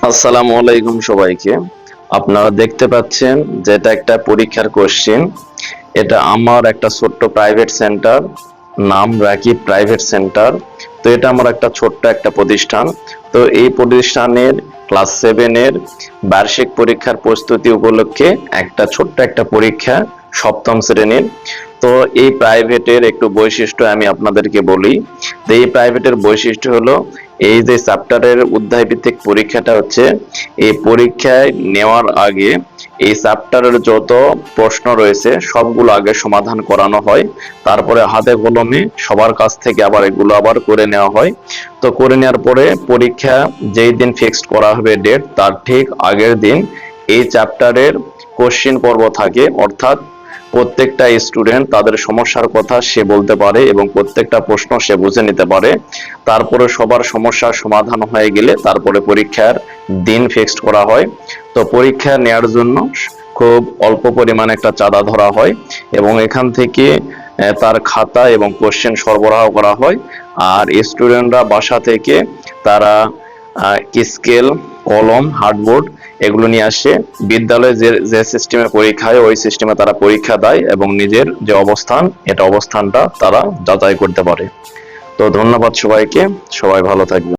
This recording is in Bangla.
আসসালামু আলাইকুম সবাইকে। আপনারা দেখতে পাচ্ছেন যে এটা একটা পরীক্ষার কোশ্চেন। এটা আমার একটা ছোট্ট প্রাইভেট সেন্টার, নাম রাকিব প্রাইভেট সেন্টার। তো এটা আমার একটা ছোট্ট একটা প্রতিষ্ঠান। তো এই প্রতিষ্ঠানের ক্লাস 7 এর বার্ষিক পরীক্ষার প্রস্তুতি উপলক্ষে একটা ছোট্ট একটা পরীক্ষা, সপ্তম শ্রেণীর। তো এই প্রাইভেটের একটু বৈশিষ্ট্য আমি আপনাদেরকে বলি। তো এই প্রাইভেটের বৈশিষ্ট্য হলো, এই যে চ্যাপ্টারের অধ্যায় ভিত্তিক পরীক্ষাটা হচ্ছে, এই পরীক্ষায় নেওয়ার আগে এই চ্যাপ্টারের যত প্রশ্ন রয়েছে সবগুলো আগে সমাধান করানো হয়, তারপরে হাতে কলমে সবার কাছ থেকে আবার এগুলো আবার করে নেওয়া হয়। তো করে নেওয়ার পরে পরীক্ষা যেই দিন ফিক্সড করা হবে ডেট, তার ঠিক আগের দিন এই চ্যাপ্টারের কোশ্চেন পর্ব থাকে, অর্থাৎ প্রত্যেকটা স্টুডেন্ট তাদের সমস্যার কথা সে বলতে পারে এবং প্রত্যেকটা প্রশ্ন সে বুঝে নিতে পারে। তারপরে সবার সমস্যার সমাধান হয়ে গেলে তারপরে পরীক্ষার দিন ফিক্সড করা হয়। তো পরীক্ষা নেয়ার জন্য খুব অল্প পরিমাণে একটা চাঁদা ধরা হয় এবং এখান থেকে তার খাতা এবং কোশ্চেন সরবরাহ করা হয়। আর স্টুডেন্টরা বাসা থেকে তারা স্কেল, কলম, হার্ডবোর্ড এগুলো নিয়ে আসে। বিদ্যালয়ে যে সিস্টেমে পরীক্ষা হয় ওই সিস্টেমে তারা পরীক্ষা দেয় এবং নিজের যে অবস্থান, এটা অবস্থানটা তারা যাচাই করতে পারে। তো ধন্যবাদ সবাইকে, সবাই ভালো থাকবে।